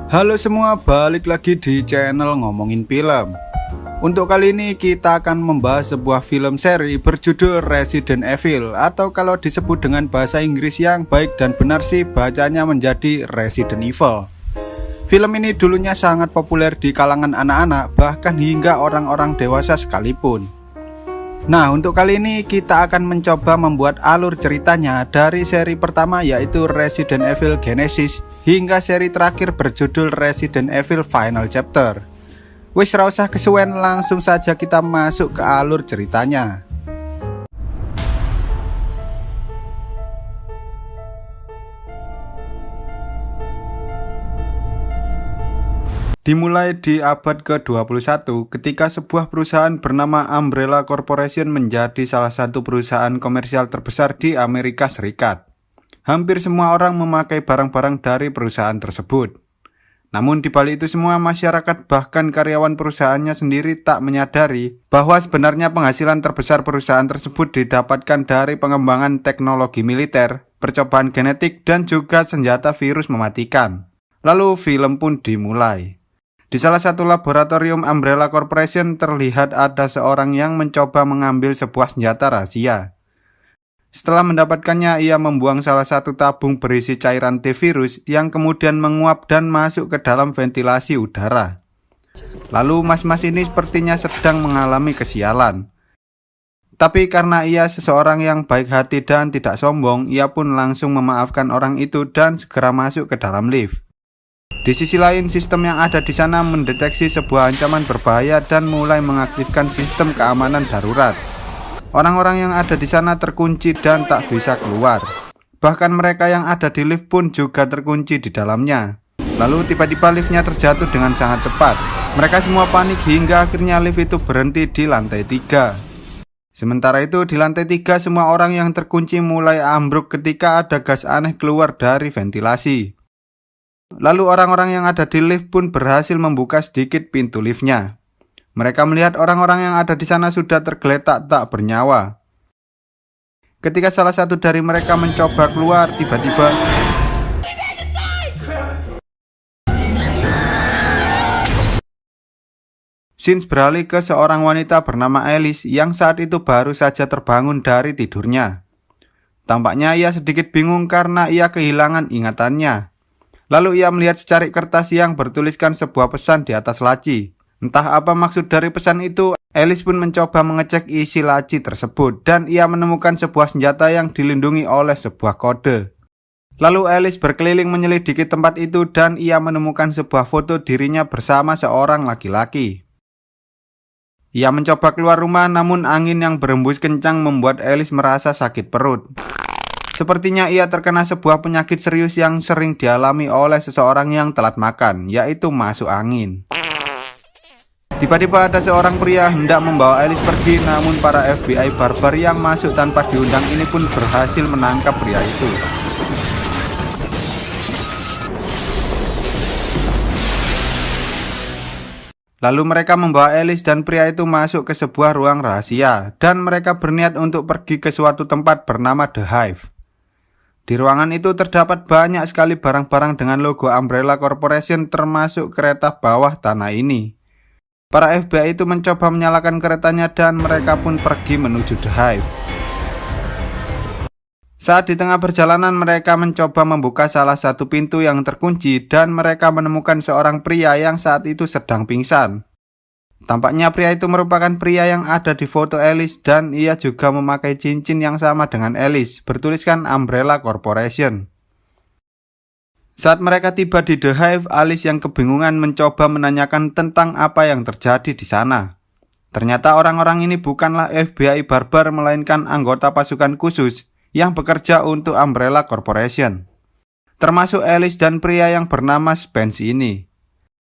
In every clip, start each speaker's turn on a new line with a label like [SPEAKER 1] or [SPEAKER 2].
[SPEAKER 1] Halo semua, balik lagi di channel Ngomongin Film. Untuk kali ini kita akan membahas sebuah film seri berjudul Resident Evil, atau kalau disebut dengan bahasa Inggris yang baik dan benar sih bacanya menjadi Resident Evil. Film ini dulunya sangat populer di kalangan anak-anak, bahkan hingga orang-orang dewasa sekalipun. Nah, untuk kali ini kita akan mencoba membuat alur ceritanya dari seri pertama yaitu Resident Evil Genesis hingga seri terakhir berjudul Resident Evil Final Chapter. Wis ra usah kesuwen, langsung saja kita masuk ke alur ceritanya. Dimulai di abad ke-21 ketika sebuah perusahaan bernama Umbrella Corporation menjadi salah satu perusahaan komersial terbesar di Amerika Serikat. Hampir semua orang memakai barang-barang dari perusahaan tersebut. Namun di balik itu semua, masyarakat bahkan karyawan perusahaannya sendiri tak menyadari bahwa sebenarnya penghasilan terbesar perusahaan tersebut didapatkan dari pengembangan teknologi militer, percobaan genetik, dan juga senjata virus mematikan. Lalu film pun dimulai. Di salah satu laboratorium Umbrella Corporation terlihat ada seorang yang mencoba mengambil sebuah senjata rahasia. Setelah mendapatkannya, ia membuang salah satu tabung berisi cairan T-virus yang kemudian menguap dan masuk ke dalam ventilasi udara. Lalu mas-mas ini sepertinya sedang mengalami kesialan. Tapi karena ia seseorang yang baik hati dan tidak sombong, ia pun langsung memaafkan orang itu dan segera masuk ke dalam lift. Di sisi lain, sistem yang ada di sana mendeteksi sebuah ancaman berbahaya dan mulai mengaktifkan sistem keamanan darurat. Orang-orang yang ada di sana terkunci dan tak bisa keluar. Bahkan mereka yang ada di lift pun juga terkunci di dalamnya. Lalu tiba-tiba liftnya terjatuh dengan sangat cepat. Mereka semua panik hingga akhirnya lift itu berhenti di lantai 3. Sementara itu di lantai 3 semua orang yang terkunci mulai ambruk ketika ada gas aneh keluar dari ventilasi. Lalu orang-orang yang ada di lift pun berhasil membuka sedikit pintu liftnya. Mereka melihat orang-orang yang ada di sana sudah tergeletak tak bernyawa. Ketika salah satu dari mereka mencoba keluar, tiba-tiba scenes beralih ke seorang wanita bernama Alice yang saat itu baru saja terbangun dari tidurnya. Tampaknya ia sedikit bingung karena ia kehilangan ingatannya. Lalu ia melihat secarik kertas yang bertuliskan sebuah pesan di atas laci. Entah apa maksud dari pesan itu, Alice pun mencoba mengecek isi laci tersebut dan ia menemukan sebuah senjata yang dilindungi oleh sebuah kode. Lalu Alice berkeliling menyelidiki tempat itu dan ia menemukan sebuah foto dirinya bersama seorang laki-laki. Ia mencoba keluar rumah, namun angin yang berembus kencang membuat Alice merasa sakit perut. Sepertinya ia terkena sebuah penyakit serius yang sering dialami oleh seseorang yang telat makan, yaitu masuk angin. Tiba-tiba ada seorang pria hendak membawa Alice pergi, namun para FBI barbar yang masuk tanpa diundang ini pun berhasil menangkap pria itu. Lalu mereka membawa Alice dan pria itu masuk ke sebuah ruang rahasia, dan mereka berniat untuk pergi ke suatu tempat bernama The Hive. Di ruangan itu terdapat banyak sekali barang-barang dengan logo Umbrella Corporation termasuk kereta bawah tanah ini. Para FBI itu mencoba menyalakan keretanya dan mereka pun pergi menuju The Hive. Saat di tengah perjalanan mereka mencoba membuka salah satu pintu yang terkunci dan mereka menemukan seorang pria yang saat itu sedang pingsan. Tampaknya pria itu merupakan pria yang ada di foto Alice dan ia juga memakai cincin yang sama dengan Alice, bertuliskan Umbrella Corporation. Saat mereka tiba di The Hive, Alice yang kebingungan mencoba menanyakan tentang apa yang terjadi di sana. Ternyata orang-orang ini bukanlah FBI barbar melainkan anggota pasukan khusus yang bekerja untuk Umbrella Corporation. Termasuk Alice dan pria yang bernama Spence ini.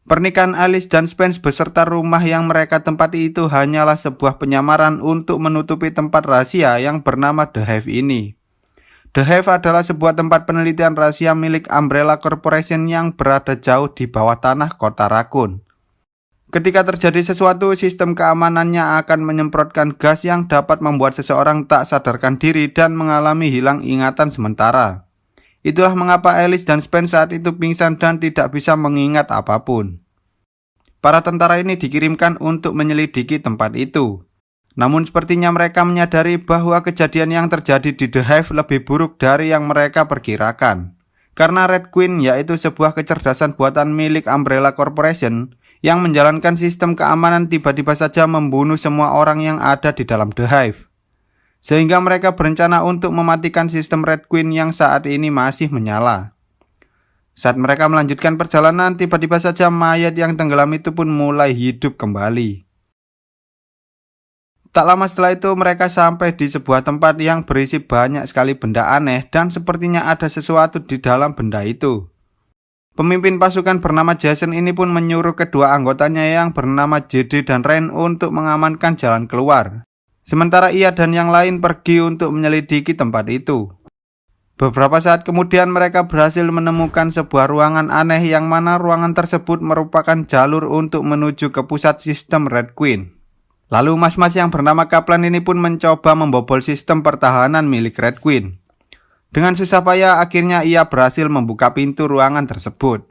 [SPEAKER 1] Pernikahan Alice dan Spence beserta rumah yang mereka tempati itu hanyalah sebuah penyamaran untuk menutupi tempat rahasia yang bernama The Hive ini. The Hive adalah sebuah tempat penelitian rahasia milik Umbrella Corporation yang berada jauh di bawah tanah kota Raccoon. Ketika terjadi sesuatu, sistem keamanannya akan menyemprotkan gas yang dapat membuat seseorang tak sadarkan diri dan mengalami hilang ingatan sementara. Itulah mengapa Alice dan Spence saat itu pingsan dan tidak bisa mengingat apapun. Para tentara ini dikirimkan untuk menyelidiki tempat itu. Namun sepertinya mereka menyadari bahwa kejadian yang terjadi di The Hive lebih buruk dari yang mereka perkirakan. Karena Red Queen yaitu sebuah kecerdasan buatan milik Umbrella Corporation yang menjalankan sistem keamanan tiba-tiba saja membunuh semua orang yang ada di dalam The Hive. Sehingga mereka berencana untuk mematikan sistem Red Queen yang saat ini masih menyala. Saat mereka melanjutkan perjalanan, tiba-tiba saja mayat yang tenggelam itu pun mulai hidup kembali. Tak lama setelah itu mereka sampai di sebuah tempat yang berisi banyak sekali benda aneh dan sepertinya ada sesuatu di dalam benda itu. Pemimpin pasukan bernama Jason ini pun menyuruh kedua anggotanya yang bernama JD dan Rain untuk mengamankan jalan keluar. Sementara ia dan yang lain pergi untuk menyelidiki tempat itu. Beberapa saat kemudian mereka berhasil menemukan sebuah ruangan aneh yang mana ruangan tersebut merupakan jalur untuk menuju ke pusat sistem Red Queen. Lalu mas-mas yang bernama Kaplan ini pun mencoba membobol sistem pertahanan milik Red Queen. Dengan susah payah akhirnya ia berhasil membuka pintu ruangan tersebut.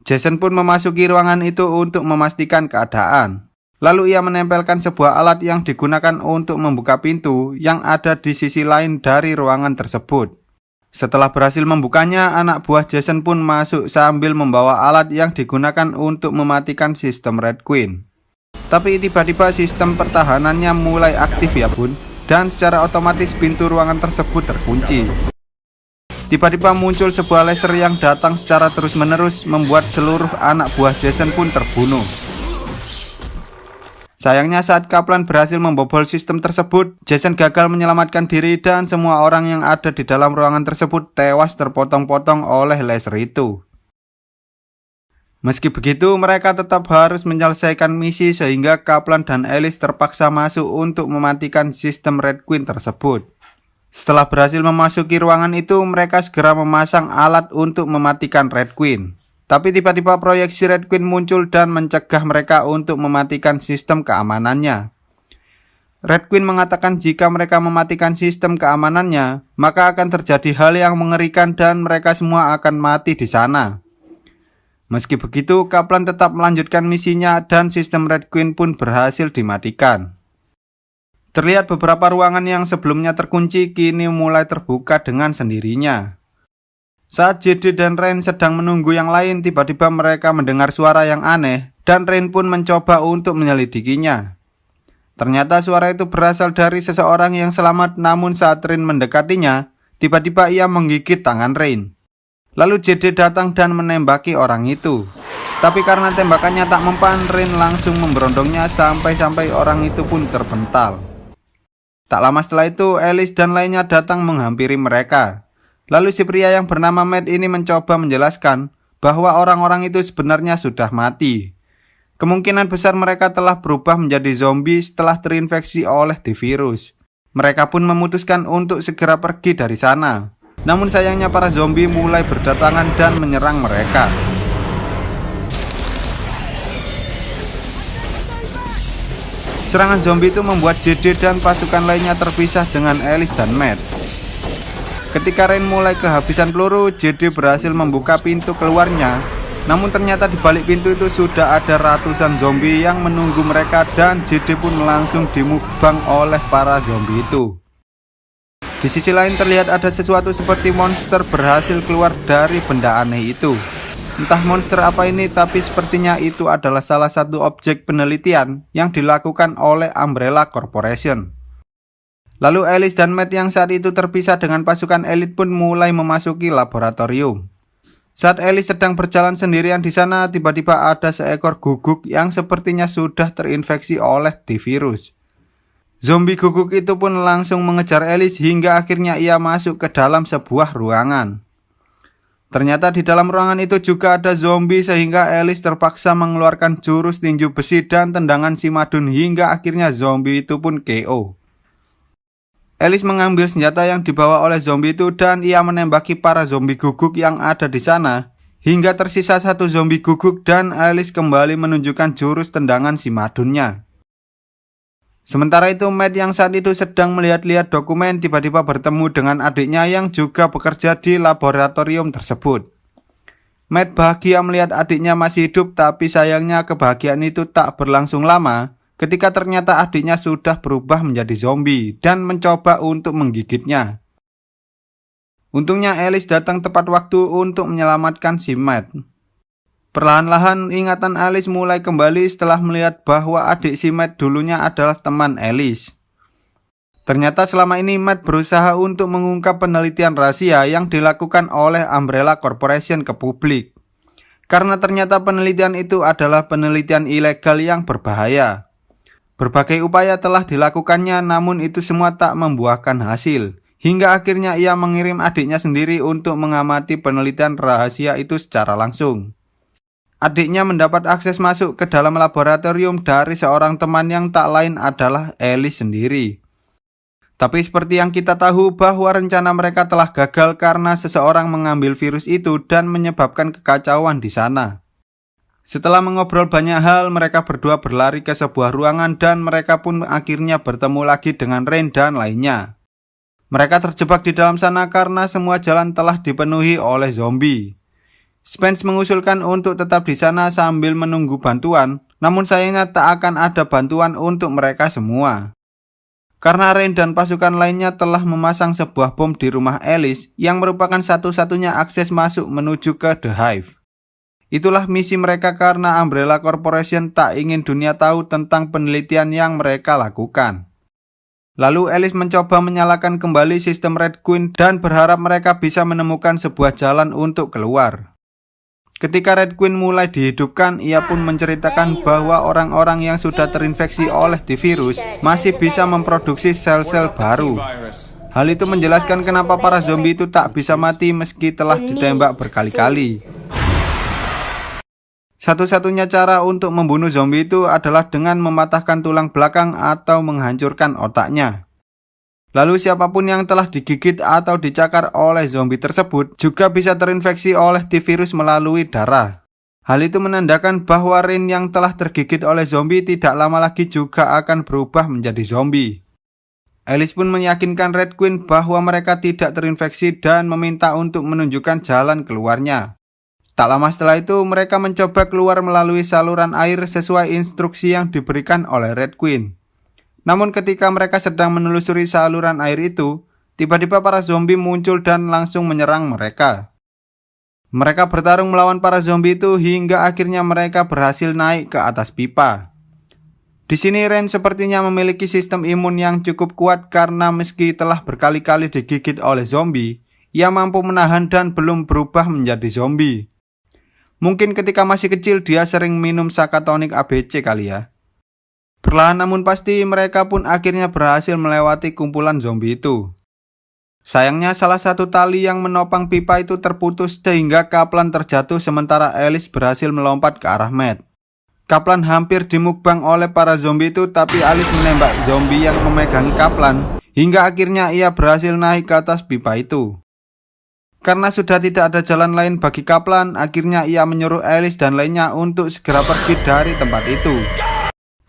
[SPEAKER 1] Jason pun memasuki ruangan itu untuk memastikan keadaan. Lalu ia menempelkan sebuah alat yang digunakan untuk membuka pintu yang ada di sisi lain dari ruangan tersebut. Setelah berhasil membukanya, anak buah Jason pun masuk sambil membawa alat yang digunakan untuk mematikan sistem Red Queen. Tapi tiba-tiba sistem pertahanannya mulai aktif ya bun, dan secara otomatis pintu ruangan tersebut terkunci. Tiba-tiba muncul sebuah laser yang datang secara terus-menerus membuat seluruh anak buah Jason pun terbunuh. Sayangnya saat Kaplan berhasil membobol sistem tersebut, Jason gagal menyelamatkan diri dan semua orang yang ada di dalam ruangan tersebut tewas terpotong-potong oleh laser itu. Meski begitu, mereka tetap harus menyelesaikan misi sehingga Kaplan dan Alice terpaksa masuk untuk mematikan sistem Red Queen tersebut. Setelah berhasil memasuki ruangan itu, mereka segera memasang alat untuk mematikan Red Queen. Tapi tiba-tiba proyeksi Red Queen muncul dan mencegah mereka untuk mematikan sistem keamanannya. Red Queen mengatakan jika mereka mematikan sistem keamanannya, maka akan terjadi hal yang mengerikan dan mereka semua akan mati di sana. Meski begitu, Kaplan tetap melanjutkan misinya dan sistem Red Queen pun berhasil dimatikan. Terlihat beberapa ruangan yang sebelumnya terkunci kini mulai terbuka dengan sendirinya. Saat JD dan Rain sedang menunggu yang lain, tiba-tiba mereka mendengar suara yang aneh dan Rain pun mencoba untuk menyelidikinya. Ternyata suara itu berasal dari seseorang yang selamat, namun saat Rain mendekatinya, tiba-tiba ia menggigit tangan Rain. Lalu JD datang dan menembaki orang itu. Tapi karena tembakannya tak mempan, Rain langsung memberondongnya sampai orang itu pun terpental. Tak lama setelah itu, Alice dan lainnya datang menghampiri mereka. Lalu si pria yang bernama Matt ini mencoba menjelaskan bahwa orang-orang itu sebenarnya sudah mati. Kemungkinan besar mereka telah berubah menjadi zombie setelah terinfeksi oleh virus. Mereka pun memutuskan untuk segera pergi dari sana. Namun sayangnya para zombie mulai berdatangan dan menyerang mereka. Serangan zombie itu membuat JD dan pasukan lainnya terpisah dengan Alice dan Matt. Ketika Rain mulai kehabisan peluru, JD berhasil membuka pintu keluarnya. Namun ternyata di balik pintu itu sudah ada ratusan zombie yang menunggu mereka dan JD pun langsung dimukbang oleh para zombie itu. Di sisi lain terlihat ada sesuatu seperti monster berhasil keluar dari benda aneh itu. Entah monster apa ini, tapi sepertinya itu adalah salah satu objek penelitian yang dilakukan oleh Umbrella Corporation. Lalu Alice dan Matt yang saat itu terpisah dengan pasukan elit pun mulai memasuki laboratorium. Saat Alice sedang berjalan sendirian di sana, tiba-tiba ada seekor guguk yang sepertinya sudah terinfeksi oleh virus. Zombie guguk itu pun langsung mengejar Alice hingga akhirnya ia masuk ke dalam sebuah ruangan. Ternyata di dalam ruangan itu juga ada zombie sehingga Alice terpaksa mengeluarkan jurus tinju besi dan tendangan si madun hingga akhirnya zombie itu pun KO. Alice mengambil senjata yang dibawa oleh zombie itu dan ia menembaki para zombie guguk yang ada di sana hingga tersisa satu zombie guguk dan Alice kembali menunjukkan jurus tendangan si madunnya. Sementara itu Matt yang saat itu sedang melihat-lihat dokumen tiba-tiba bertemu dengan adiknya yang juga bekerja di laboratorium tersebut. Matt bahagia melihat adiknya masih hidup, tapi sayangnya kebahagiaan itu tak berlangsung lama ketika ternyata adiknya sudah berubah menjadi zombie dan mencoba untuk menggigitnya. Untungnya Alice datang tepat waktu untuk menyelamatkan si Matt. Perlahan-lahan ingatan Alice mulai kembali setelah melihat bahwa adik si Matt dulunya adalah teman Alice. Ternyata selama ini Matt berusaha untuk mengungkap penelitian rahasia yang dilakukan oleh Umbrella Corporation ke publik. Karena ternyata penelitian itu adalah penelitian ilegal yang berbahaya. Berbagai upaya telah dilakukannya, namun itu semua tak membuahkan hasil. Hingga akhirnya ia mengirim adiknya sendiri untuk mengamati penelitian rahasia itu secara langsung. Adiknya mendapat akses masuk ke dalam laboratorium dari seorang teman yang tak lain adalah Alice sendiri. Tapi seperti yang kita tahu bahwa rencana mereka telah gagal karena seseorang mengambil virus itu dan menyebabkan kekacauan di sana. Setelah mengobrol banyak hal, mereka berdua berlari ke sebuah ruangan dan mereka pun akhirnya bertemu lagi dengan Rain dan lainnya. Mereka terjebak di dalam sana karena semua jalan telah dipenuhi oleh zombie. Spence mengusulkan untuk tetap di sana sambil menunggu bantuan, namun sayangnya tak akan ada bantuan untuk mereka semua. Karena Rain dan pasukan lainnya telah memasang sebuah bom di rumah Alice yang merupakan satu-satunya akses masuk menuju ke The Hive. Itulah misi mereka karena Umbrella Corporation tak ingin dunia tahu tentang penelitian yang mereka lakukan. Lalu Alice mencoba menyalakan kembali sistem Red Queen dan berharap mereka bisa menemukan sebuah jalan untuk keluar. Ketika Red Queen mulai dihidupkan, ia pun menceritakan bahwa orang-orang yang sudah terinfeksi oleh virus masih bisa memproduksi sel-sel baru. Hal itu menjelaskan kenapa para zombie itu tak bisa mati meski telah ditembak berkali-kali. Satu-satunya cara untuk membunuh zombie itu adalah dengan mematahkan tulang belakang atau menghancurkan otaknya. Lalu siapapun yang telah digigit atau dicakar oleh zombie tersebut juga bisa terinfeksi oleh virus melalui darah. Hal itu menandakan bahwa Rain yang telah tergigit oleh zombie tidak lama lagi juga akan berubah menjadi zombie. Alice pun meyakinkan Red Queen bahwa mereka tidak terinfeksi dan meminta untuk menunjukkan jalan keluarnya. Tak lama setelah itu mereka mencoba keluar melalui saluran air sesuai instruksi yang diberikan oleh Red Queen. Namun ketika mereka sedang menelusuri saluran air itu, tiba-tiba para zombie muncul dan langsung menyerang mereka. Mereka bertarung melawan para zombie itu hingga akhirnya mereka berhasil naik ke atas pipa. Di sini Rain sepertinya memiliki sistem imun yang cukup kuat karena meski telah berkali-kali digigit oleh zombie, ia mampu menahan dan belum berubah menjadi zombie. Mungkin ketika masih kecil dia sering minum Sakatonik ABC kali ya. Perlahan namun pasti mereka pun akhirnya berhasil melewati kumpulan zombie itu. Sayangnya salah satu tali yang menopang pipa itu terputus sehingga Kaplan terjatuh sementara Alice berhasil melompat ke arah Matt. Kaplan hampir dimukbang oleh para zombie itu tapi Alice menembak zombie yang memegangi Kaplan hingga akhirnya ia berhasil naik ke atas pipa itu. Karena sudah tidak ada jalan lain bagi Kaplan, akhirnya ia menyuruh Alice dan lainnya untuk segera pergi dari tempat itu.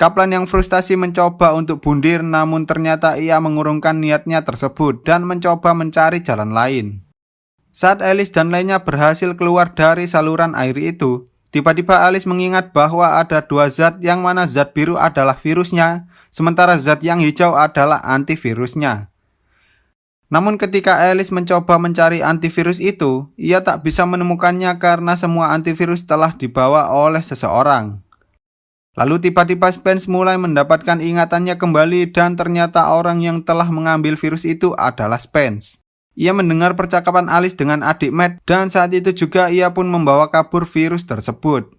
[SPEAKER 1] Kaplan yang frustasi mencoba untuk bundir, namun ternyata ia mengurungkan niatnya tersebut dan mencoba mencari jalan lain. Saat Alice dan lainnya berhasil keluar dari saluran air itu, tiba-tiba Alice mengingat bahwa ada dua zat yang mana zat biru adalah virusnya, sementara zat yang hijau adalah antivirusnya. Namun ketika Alice mencoba mencari antivirus itu, ia tak bisa menemukannya karena semua antivirus telah dibawa oleh seseorang. Lalu tiba-tiba Spence mulai mendapatkan ingatannya kembali dan ternyata orang yang telah mengambil virus itu adalah Spence. Ia mendengar percakapan Alice dengan adik Matt dan saat itu juga ia pun membawa kabur virus tersebut.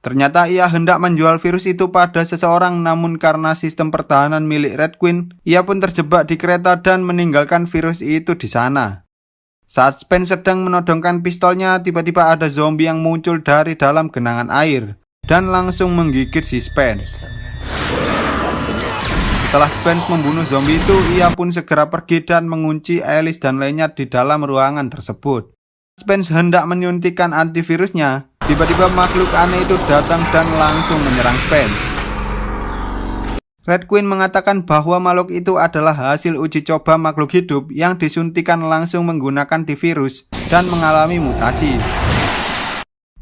[SPEAKER 1] Ternyata ia hendak menjual virus itu pada seseorang namun karena sistem pertahanan milik Red Queen, ia pun terjebak di kereta dan meninggalkan virus itu di sana. Saat Spence sedang menodongkan pistolnya, tiba-tiba ada zombie yang muncul dari dalam genangan air dan langsung menggigit si Spence. Setelah Spence membunuh zombie itu, ia pun segera pergi dan mengunci Alice dan lainnya di dalam ruangan tersebut. Spence hendak menyuntikkan antivirusnya, tiba-tiba makhluk aneh itu datang dan langsung menyerang Spence. Red Queen mengatakan bahwa makhluk itu adalah hasil uji coba makhluk hidup yang disuntikan langsung menggunakan antivirus dan mengalami mutasi.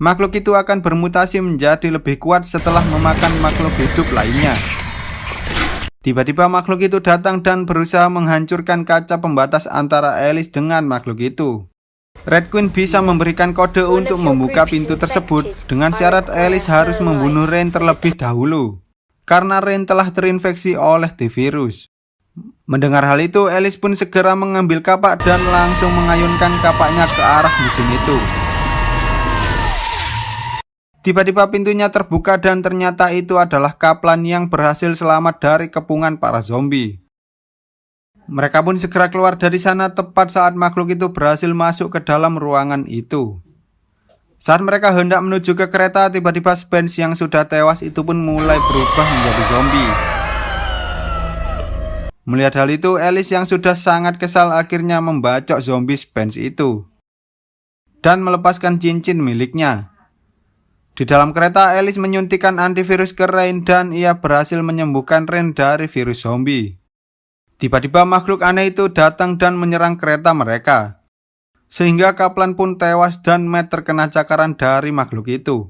[SPEAKER 1] Makhluk itu akan bermutasi menjadi lebih kuat setelah memakan makhluk hidup lainnya. Tiba-tiba makhluk itu datang dan berusaha menghancurkan kaca pembatas antara Alice dengan makhluk itu. Red Queen bisa memberikan kode untuk membuka pintu tersebut dengan syarat Alice harus membunuh Rain terlebih dahulu, karena Rain telah terinfeksi oleh antivirus. Mendengar hal itu, Alice pun segera mengambil kapak dan langsung mengayunkan kapaknya ke arah mesin itu. Tiba-tiba pintunya terbuka dan ternyata itu adalah Kaplan yang berhasil selamat dari kepungan para zombie. Mereka pun segera keluar dari sana tepat saat makhluk itu berhasil masuk ke dalam ruangan itu. Saat mereka hendak menuju ke kereta, tiba-tiba Spence yang sudah tewas itu pun mulai berubah menjadi zombie. Melihat hal itu, Alice yang sudah sangat kesal akhirnya membacok zombie Spence itu dan melepaskan cincin miliknya. Di dalam kereta, Alice menyuntikkan antivirus ke Rain dan ia berhasil menyembuhkan Rain dari virus zombie. Tiba-tiba makhluk aneh itu datang dan menyerang kereta mereka, sehingga Kaplan pun tewas dan Matt terkena cakaran dari makhluk itu.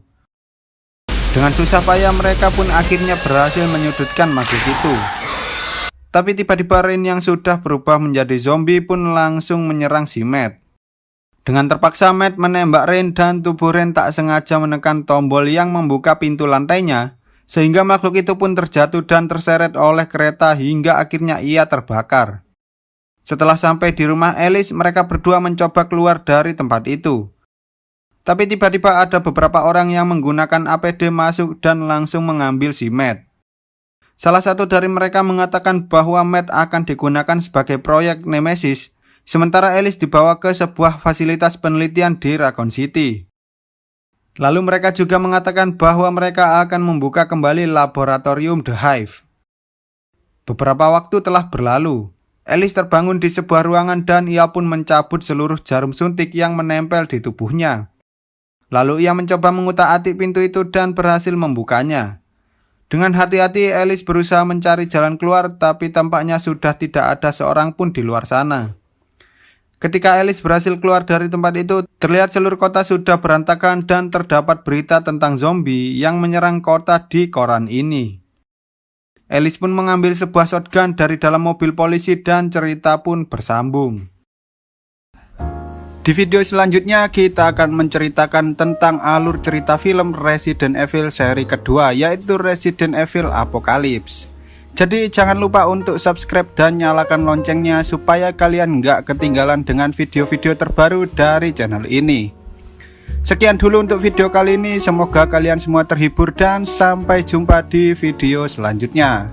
[SPEAKER 1] Dengan susah payah mereka pun akhirnya berhasil menyudutkan makhluk itu. Tapi tiba-tiba Rain yang sudah berubah menjadi zombie pun langsung menyerang si Matt. Dengan terpaksa Matt menembak Rain dan tubuh Rain tak sengaja menekan tombol yang membuka pintu lantainya, sehingga makhluk itu pun terjatuh dan terseret oleh kereta hingga akhirnya ia terbakar. Setelah sampai di rumah Alice, mereka berdua mencoba keluar dari tempat itu. Tapi tiba-tiba ada beberapa orang yang menggunakan APD masuk dan langsung mengambil si Matt. Salah satu dari mereka mengatakan bahwa Matt akan digunakan sebagai proyek Nemesis, sementara Alice dibawa ke sebuah fasilitas penelitian di Raccoon City. Lalu mereka juga mengatakan bahwa mereka akan membuka kembali laboratorium The Hive. Beberapa waktu telah berlalu. Alice terbangun di sebuah ruangan dan ia pun mencabut seluruh jarum suntik yang menempel di tubuhnya. Lalu ia mencoba mengutak-atik pintu itu dan berhasil membukanya. Dengan hati-hati Alice berusaha mencari jalan keluar, tapi tampaknya sudah tidak ada seorang pun di luar sana. Ketika Alice berhasil keluar dari tempat itu, terlihat seluruh kota sudah berantakan dan terdapat berita tentang zombie yang menyerang kota di koran ini. Alice pun mengambil sebuah shotgun dari dalam mobil polisi dan cerita pun bersambung. Di video selanjutnya kita akan menceritakan tentang alur cerita film Resident Evil seri kedua, yaitu Resident Evil Apocalypse. Jadi jangan lupa untuk subscribe dan nyalakan loncengnya supaya kalian nggak ketinggalan dengan video-video terbaru dari channel ini. Sekian dulu untuk video kali ini, semoga kalian semua terhibur dan sampai jumpa di video selanjutnya.